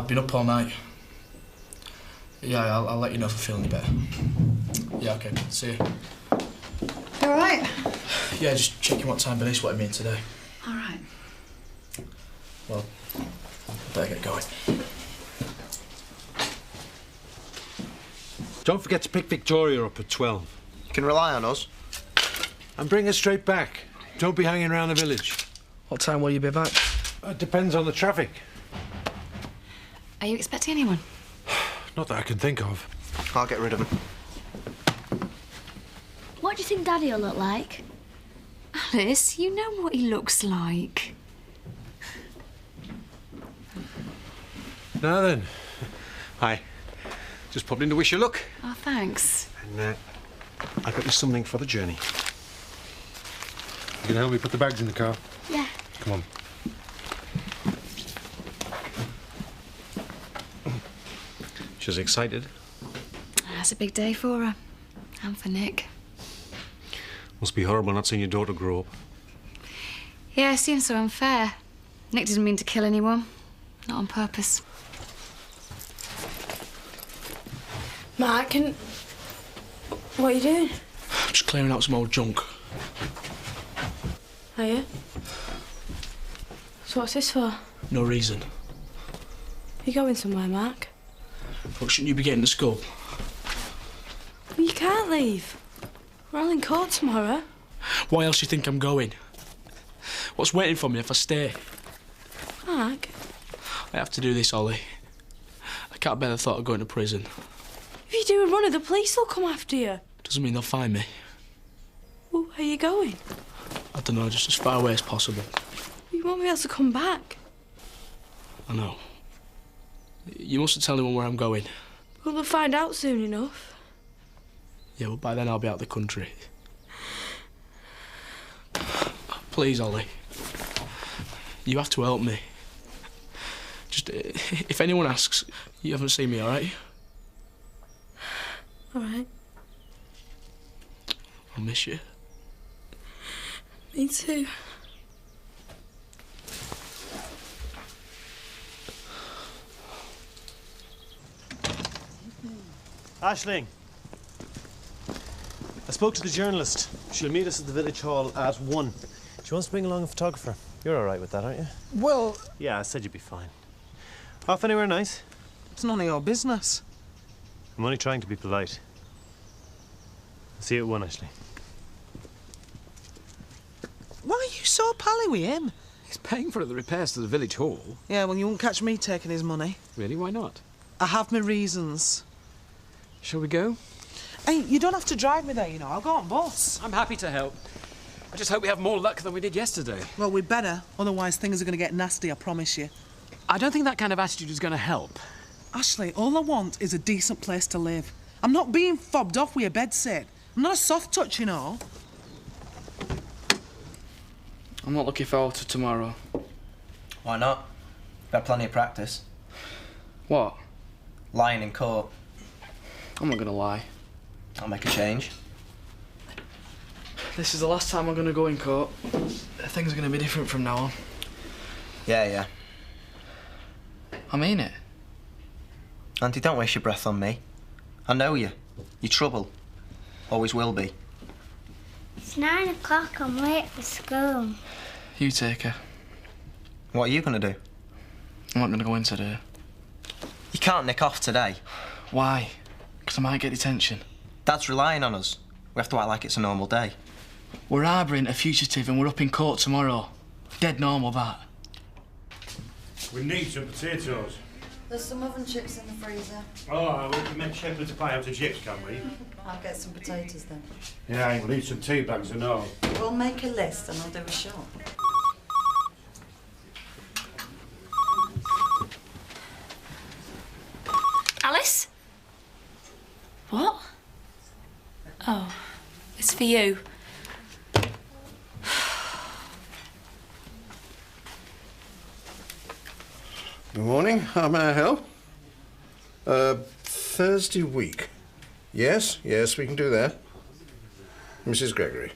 I've been up all night. Yeah, I'll let you know if I'm feeling any better. Yeah, OK. See you. You all right? Yeah, just checking what time Bernice wanted me in today. All right. Well, I better get going. Don't forget to pick Victoria up at 12. You can rely on us. And bring her straight back. Don't be hanging around the village. What time will you be back? It depends on the traffic. Are you expecting anyone? Not that I can think of. I'll get rid of him. What do you think Daddy will look like? Alice, you know what he looks like. Now then. Hi. Just popped in to wish you luck. Oh, thanks. And I got you something for the journey. You can help me put the bags in the car? Yeah. Come on. She's excited. That's a big day for her. And for Nick. Must be horrible not seeing your daughter grow up. Yeah, it seems so unfair. Nick didn't mean to kill anyone. Not on purpose. Mark, what are you doing? I'm just clearing out some old junk. Are you? So what's this for? No reason. You going somewhere, Mark? But shouldn't you be getting to school? Well, you can't leave. We're all in court tomorrow. Why else do you think I'm going? What's waiting for me if I stay? Mark? I have to do this, Ollie. I can't bear the thought of going to prison. If you do a runner, the police will come after you. Doesn't mean they'll find me. Well, where are you going? I don't know, just as far away as possible. You won't be able to come back. I know. You mustn't tell anyone where I'm going. Well, they'll find out soon enough. Yeah, well, by then I'll be out of the country. Please, Ollie. You have to help me. Just, if anyone asks, you haven't seen me, all right? All right. I'll miss you. Me too. Aisling, I spoke to the journalist. She'll meet us at the village hall at 1. She wants to bring along a photographer. You're all right with that, aren't you? Well... Yeah, I said you'd be fine. Off anywhere nice? It's none of your business. I'm only trying to be polite. I'll see you at 1, Aisling. Why are you so pally with him? He's paying for the repairs to the village hall. Yeah, well, you won't catch me taking his money. Really, why not? I have my reasons. Shall we go? Hey, you don't have to drive me there, you know. I'll go on bus. I'm happy to help. I just hope we have more luck than we did yesterday. Well, we'd better. Otherwise, things are going to get nasty, I promise you. I don't think that kind of attitude is going to help. Ashley, all I want is a decent place to live. I'm not being fobbed off with a bedsit. I'm not a soft touch, you know. I'm not looking forward to tomorrow. Why not? Got plenty of practice. What? Lying in court. I'm not gonna lie. I'll make a change. This is the last time I'm gonna go in court. Things are gonna be different from now on. Yeah. I mean it. Auntie, don't waste your breath on me. I know you. You're trouble. Always will be. It's 9 o'clock. I'm late for school. You take her. What are you gonna do? I'm not gonna go in today. You can't nick off today. Why? Because I might get detention. Dad's relying on us. We have to act like it's a normal day. We're harbouring a fugitive and we're up in court tomorrow. Dead normal, that. We need some potatoes. There's some oven chips in the freezer. Oh, we can make Shepherd's pie out of chips, can't we? I'll get some potatoes then. Yeah, we'll need some tea bags and all. We'll make a list and I'll do a shot. Alice? What? Oh, it's for you. Good morning. How may I help? Thursday week. Yes, we can do that. Mrs. Gregory.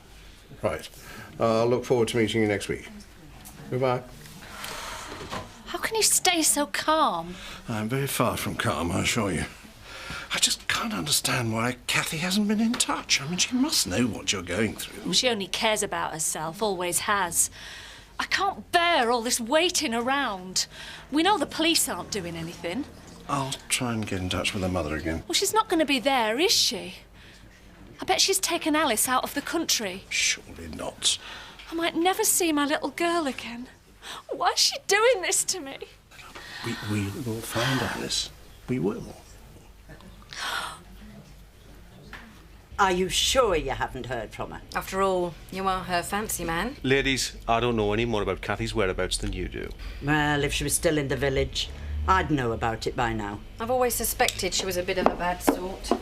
Right. I'll look forward to meeting you next week. Goodbye. How can you stay so calm? I'm very far from calm, I assure you. I just can't understand why Kathy hasn't been in touch. I mean, she must know what you're going through. She only cares about herself, always has. I can't bear all this waiting around. We know the police aren't doing anything. I'll try and get in touch with her mother again. Well, she's not going to be there, is she? I bet she's taken Alice out of the country. Surely not. I might never see my little girl again. Why is she doing this to me? We will find Alice. We will. Are you sure you haven't heard from her? After all, you are her fancy man. Ladies, I don't know any more about Kathy's whereabouts than you do. Well, if she was still in the village, I'd know about it by now. I've always suspected she was a bit of a bad sort.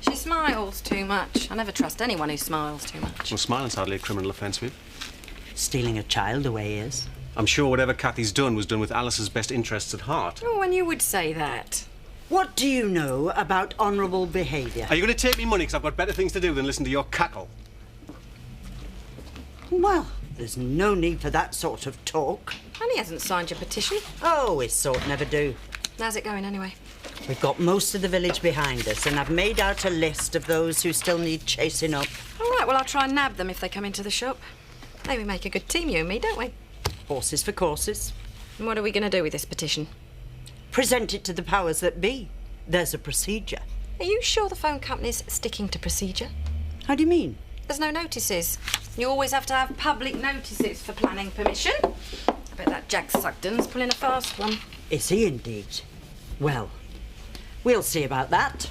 She smiles too much. I never trust anyone who smiles too much. Well, smiling's hardly a criminal offence, Viv. Stealing a child away is. I'm sure whatever Kathy's done was done with Alice's best interests at heart. Oh, and you would say that. What do you know about honourable behaviour? Are you going to take me money because I've got better things to do than listen to your cackle? Well, there's no need for that sort of talk. And he hasn't signed your petition. Oh, his sort never do. How's it going, anyway? We've got most of the village behind us, and I've made out a list of those who still need chasing up. All right, well, I'll try and nab them if they come into the shop. Hey, we make a good team, you and me, don't we? Horses for courses. And what are we going to do with this petition? Present it to the powers that be. There's a procedure. Are you sure the phone company's sticking to procedure? How do you mean? There's no notices. You always have to have public notices for planning permission. I bet that Jack Sugden's pulling a fast one. Is he indeed? Well, we'll see about that.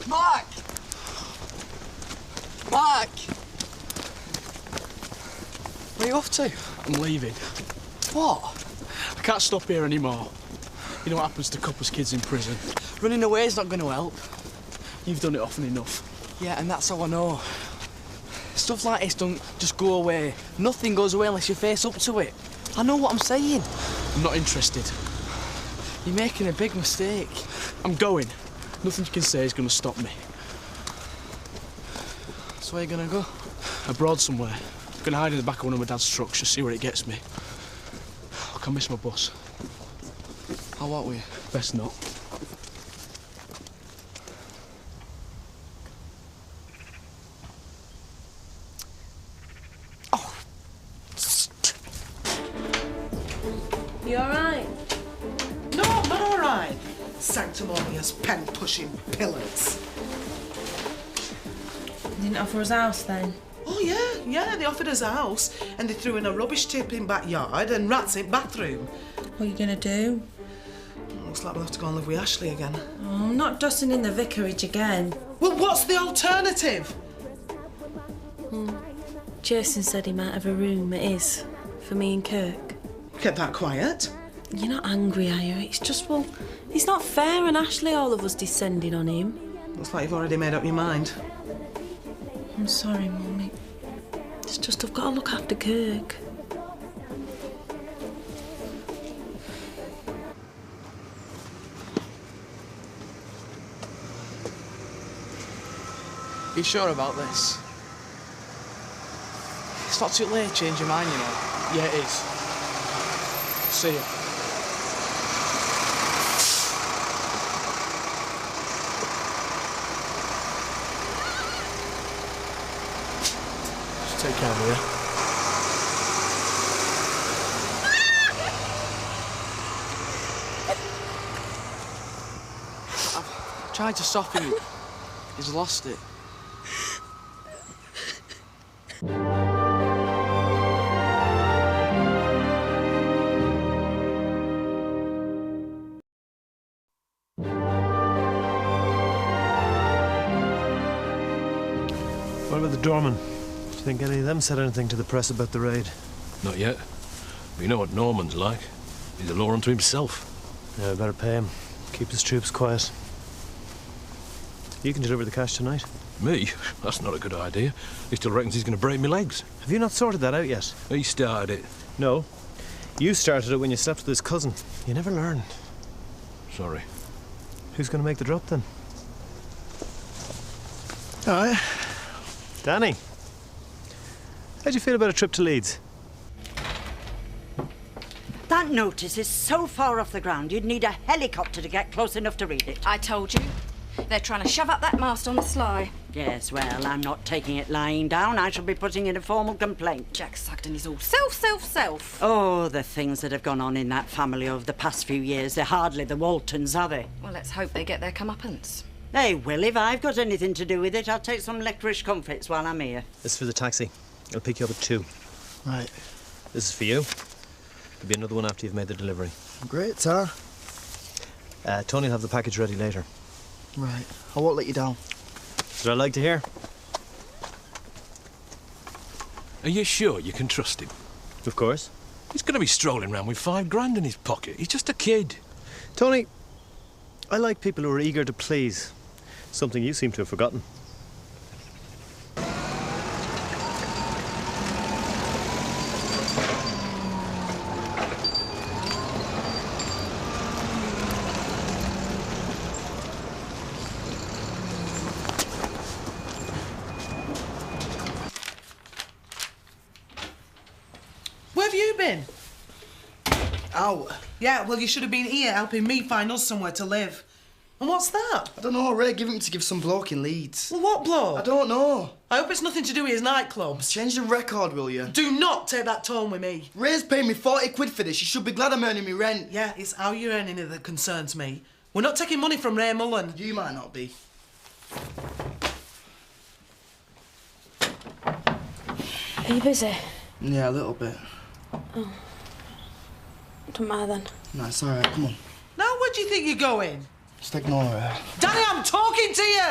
Mark! Mark! Where are you off to? I'm leaving. What? I can't stop here anymore. You know what happens to coppers' kids in prison? Running away is not going to help. You've done it often enough. Yeah, and that's how I know. Stuff like this don't just go away. Nothing goes away unless you face up to it. I know what I'm saying. I'm not interested. You're making a big mistake. I'm going. Nothing you can say is going to stop me. So where are you going to go? Abroad somewhere. I'm going to hide in the back of one of my dad's trucks, just see where it gets me. I miss my bus. How about we? Best not. Oh. You all right? No, I'm not all right. Sanctimonious pen-pushing pillars. You didn't offer us a house then? Oh, yeah, they offered us a house and they threw in a rubbish tip in backyard and rats in bathroom. What are you going to do? Looks like we'll have to go and live with Ashley again. Oh, I'm not dusting in the vicarage again. Well, what's the alternative? Jason said he might have a room at his for me and Kirk. Get that quiet. You're not angry, are you? It's just, well, it's not fair and Ashley, all of us descending on him. Looks like you've already made up your mind. I'm sorry, Mummy. It's just I've got to look after Kirk. Are you sure about this? It's not too late to change your mind, you know. Yeah, it is. See ya. Just take care of you. I've tried to stop him. He's lost it. What about the doorman? Do you think any of them said anything to the press about the raid? Not yet. But you know what Norman's like. He's a law unto himself. Yeah, I better pay him. Keep his troops quiet. You can deliver the cash tonight. Me? That's not a good idea. He still reckons he's going to break my legs. Have you not sorted that out yet? He started it. No. You started it when you slept with his cousin. You never learn. Sorry. Who's going to make the drop then? All right. Danny. How'd you feel about a trip to Leeds? That notice is so far off the ground, you'd need a helicopter to get close enough to read it. I told you. They're trying to shove up that mast on the sly. Yes, well, I'm not taking it lying down. I shall be putting in a formal complaint. Jack Sugden is all self. Oh, the things that have gone on in that family over the past few years. They're hardly the Waltons, are they? Well, let's hope they get their comeuppance. They will. If I've got anything to do with it, I'll take some licorice comfits while I'm here. This is for the taxi. I'll pick you up at 2. Right. This is for you. There'll be another one after you've made the delivery. Great, sir. Tony will have the package ready later. Right. I won't let you down. That's what I like to hear. Are you sure you can trust him? Of course. He's going to be strolling around with £5 in his pocket. He's just a kid. Tony, I like people who are eager to please. Something you seem to have forgotten. Where have you been? Out. Yeah, well, you should have been here helping me find us somewhere to live. And what's that? I don't know. Ray gave him to give some bloke in Leeds. Well, what bloke? I don't know. I hope it's nothing to do with his nightclubs. Change the record, will you? Do not take that tone with me. Ray's paying me 40 quid for this. You should be glad I'm earning me rent. Yeah, it's how you're earning it that concerns me. We're not taking money from Ray Mullen. You might not be. Are you busy? Yeah, a little bit. Oh. Don't matter then. No, it's all right. Come on. Now, where do you think you're going? Just ignore her. Danny, I'm talking to you!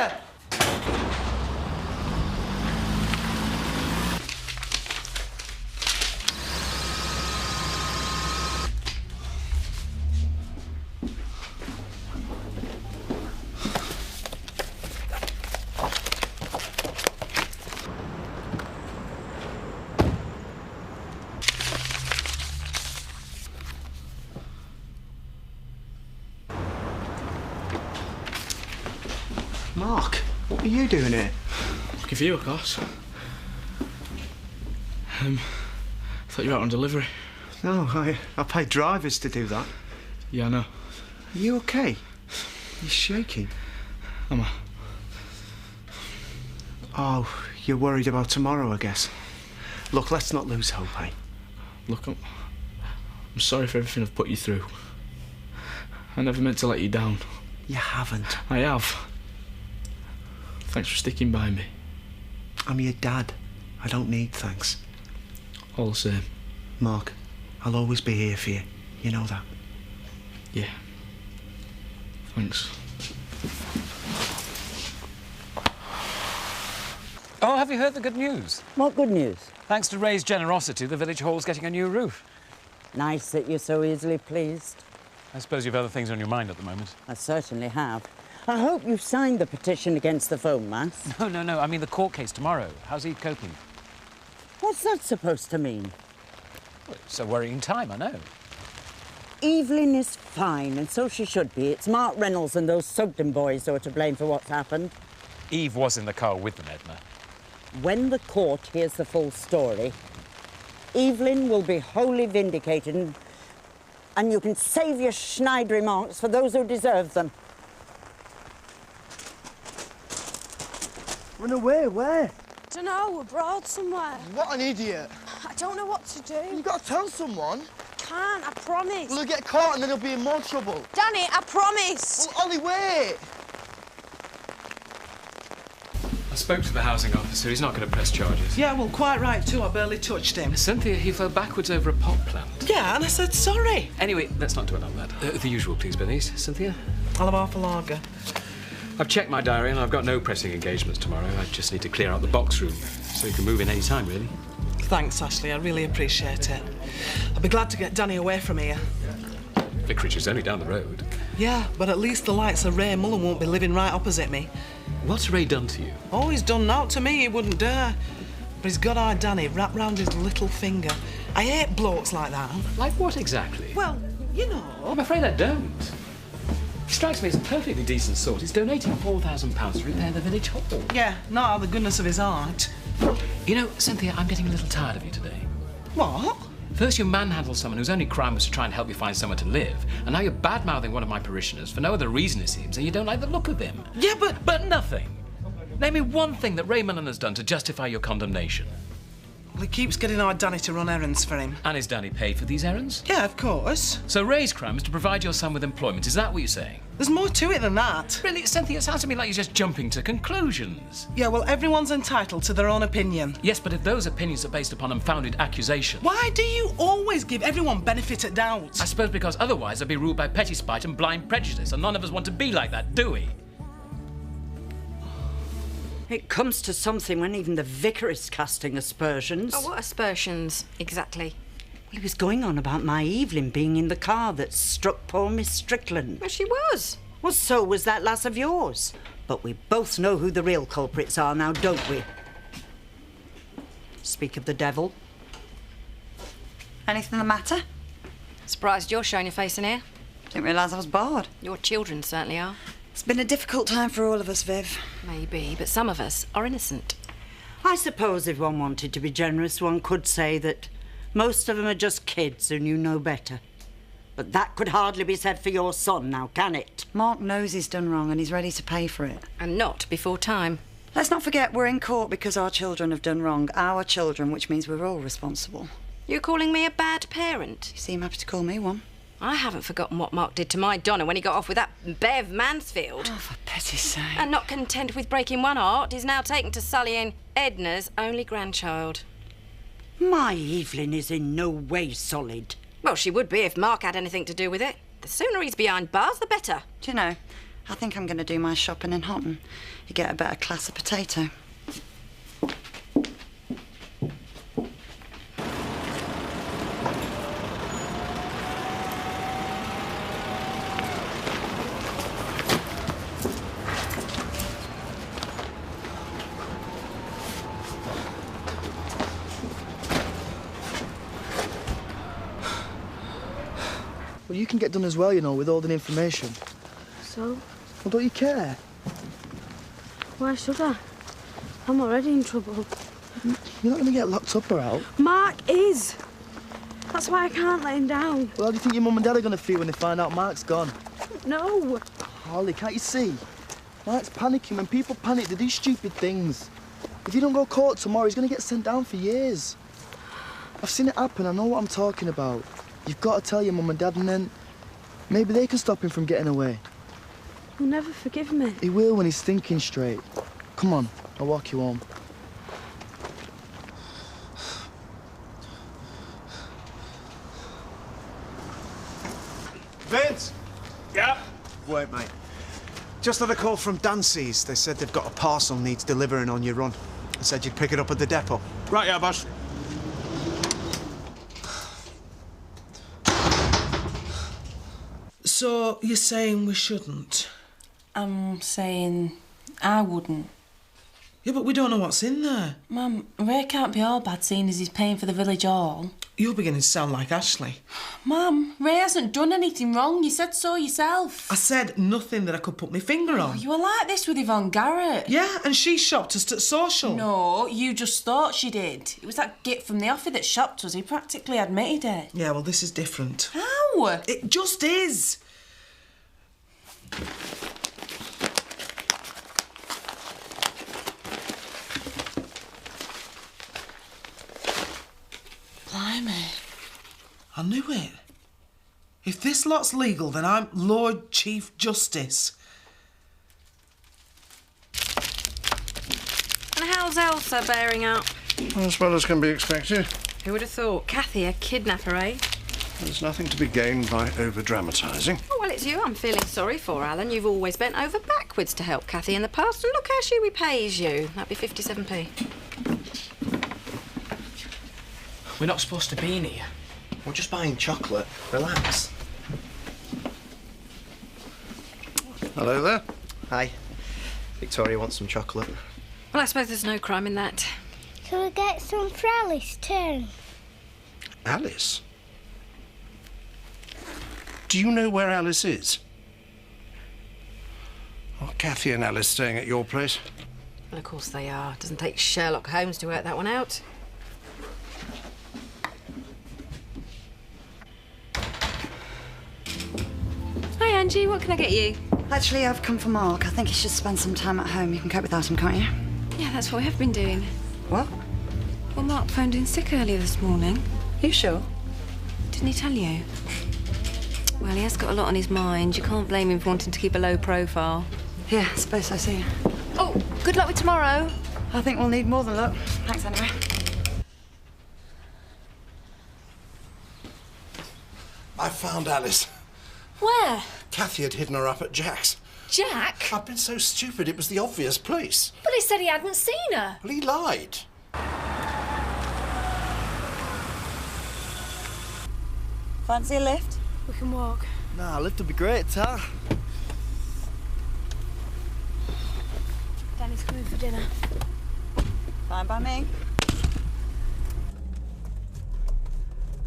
Mark, what are you doing here? Looking for you, of course. I thought you were out on delivery. No, I pay drivers to do that. Yeah, I know. Are you okay? You're shaking. Am I? Oh, you're worried about tomorrow, I guess. Look, let's not lose hope, eh? Look, I'm sorry for everything I've put you through. I never meant to let you down. You haven't. I have. Thanks for sticking by me. I'm your dad. I don't need thanks. All the same. Mark, I'll always be here for you. You know that? Yeah. Thanks. Oh, have you heard the good news? What good news? Thanks to Ray's generosity, the village hall's getting a new roof. Nice that you're so easily pleased. I suppose you've other things on your mind at the moment. I certainly have. I hope you've signed the petition against the phone mass. No. I mean the court case tomorrow. How's he coping? What's that supposed to mean? Well, it's a worrying time, I know. Evelyn is fine, and so she should be. It's Mark Reynolds and those Sugden boys who are to blame for what's happened. Eve was in the car with them, Edna. When the court hears the full story, Evelyn will be wholly vindicated, and you can save your snide remarks for those who deserve them. Run away, where? Dunno, abroad somewhere. What an idiot. I don't know what to do. You've got to tell someone. Can't, I promise. Well, he'll get caught and then he'll be in more trouble. Danny, I promise. Well, Ollie, wait. I spoke to the housing officer. He's not going to press charges. Yeah, well, quite right, too. I barely touched him. Cynthia, he fell backwards over a pot plant. Yeah, and I said sorry. Anyway, let's not dwell on that. The usual, please, Bernice. Cynthia? I'll have half a lager. I've checked my diary and I've got no pressing engagements tomorrow. I just need to clear out the box room, so you can move in any time, really. Thanks, Ashley. I really appreciate it. I'll be glad to get Danny away from here. Vicarage's only down the road. Yeah, but at least the likes of Ray Mullen won't be living right opposite me. What's Ray done to you? Oh, he's done naught to me. He wouldn't dare. But he's got our Danny wrapped round his little finger. I hate blokes like that. Like what exactly? Well, you know. I'm afraid I don't. He strikes me as a perfectly decent sort. He's donating £4,000 to repair the village hall. Yeah, not out of the goodness of his heart. You know, Cynthia, I'm getting a little tired of you today. What? First you manhandle someone whose only crime was to try and help you find somewhere to live, and now you're bad-mouthing one of my parishioners for no other reason, it seems, and you don't like the look of him. Yeah, but nothing. Name me one thing that Ray Mullen has done to justify your condemnation. Well, he keeps getting our Danny to run errands for him. And is Danny paid for these errands? Yeah, of course. So Ray's crime is to provide your son with employment, is that what you're saying? There's more to it than that. Really, Cynthia, it sounds to me like you're just jumping to conclusions. Yeah, well, everyone's entitled to their own opinion. Yes, but if those opinions are based upon unfounded accusations... Why do you always give everyone benefit of doubt? I suppose because otherwise I'd be ruled by petty spite and blind prejudice, and none of us want to be like that, do we? It comes to something when even the vicar is casting aspersions. Oh, what aspersions, exactly? Well, he was going on about my Evelyn being in the car that struck poor Miss Strickland. Well, she was. Well, so was that lass of yours. But we both know who the real culprits are now, don't we? Speak of the devil. Anything the matter? Surprised you're showing your face in here. Didn't realise I was bored. Your children certainly are. It's been a difficult time for all of us, Viv. Maybe, but some of us are innocent. I suppose if one wanted to be generous, one could say that most of them are just kids who knew no better. But that could hardly be said for your son now, can it? Mark knows he's done wrong and he's ready to pay for it. And not before time. Let's not forget we're in court because our children have done wrong. Our children, which means we're all responsible. You calling me a bad parent? You seem happy to call me one. I haven't forgotten what Mark did to my Donna when he got off with that Bev Mansfield. Oh, for pity's sake. And not content with breaking one heart, he's now taken to sullying Edna's only grandchild. My Evelyn is in no way solid. Well, she would be if Mark had anything to do with it. The sooner he's behind bars, the better. Do you know, I think I'm going to do my shopping in Houghton. You get a better class of potato. Well, you can get done as well, you know, with all the information. So? Well, don't you care? Why should I? I'm already in trouble. You're not going to get locked up or out. Mark is. That's why I can't let him down. Well, how do you think your mum and dad are going to feel when they find out Mark's gone? No. Holly, can't you see? Mark's panicking. When people panic, they do stupid things. If you don't go to court tomorrow, he's going to get sent down for years. I've seen it happen. I know what I'm talking about. You've got to tell your mum and dad, and then maybe they can stop him from getting away. He'll never forgive me. He will when he's thinking straight. Come on, I'll walk you home. Vince! Yeah? Wait, mate. Just had a call from Dancy's. They said they've got a parcel needs delivering on your run. They said you'd pick it up at the depot. Right, yeah, boss. So, you're saying we shouldn't? I'm saying I wouldn't. Yeah, but we don't know what's in there. Mum, Ray can't be all bad seeing as he's paying for the village hall. You're beginning to sound like Ashley. Mum, Ray hasn't done anything wrong. You said so yourself. I said nothing that I could put my finger on. You were like this with Yvonne Garrett. Yeah, and she shopped us at social. No, you just thought she did. It was that git from the office that shopped us. He practically admitted it. Yeah, well, this is different. How? It just is. Blimey. I knew it. If this lot's legal, then I'm Lord Chief Justice. And how's Elsa bearing up? As well as can be expected. Who would have thought? Kathy, a kidnapper, eh? There's nothing to be gained by over-dramatising. Oh, well, it's you I'm feeling sorry for, Alan. You've always bent over backwards to help Kathy in the past, and look how she repays you. That'd be 57p. We're not supposed to be in here. We're just buying chocolate. Relax. Hello there. Hi. Victoria wants some chocolate. Well, I suppose there's no crime in that. Can we get some for Alice too? Alice? Do you know where Alice is? Are Kathy and Alice staying at your place? Well, of course they are. It doesn't take Sherlock Holmes to work that one out. Angie, what can I get you? Actually, I've come for Mark. I think he should spend some time at home. You can cope without him, can't you? Yeah, that's what we have been doing. What? Well, Mark phoned in sick earlier this morning. You sure? Didn't he tell you? Well, he has got a lot on his mind. You can't blame him for wanting to keep a low profile. Yeah, I suppose I see. Oh, good luck with tomorrow. I think we'll need more than luck. Thanks anyway. I found Alice. Where? Kathy had hidden her up at Jack's. Jack? I've been so stupid, it was the obvious place. But he said he hadn't seen her. Well, he lied. Fancy a lift? We can walk. Nah, a lift would be great, Ta. Danny's coming for dinner. Fine by me.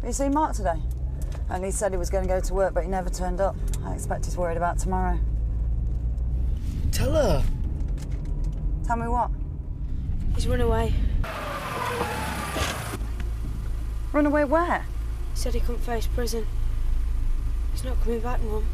Have you seen Mark today? And he said he was going to go to work, but he never turned up. I expect he's worried about tomorrow. Tell her. Tell me what? He's run away. Run away where? He said he couldn't face prison. He's not coming back, Mum.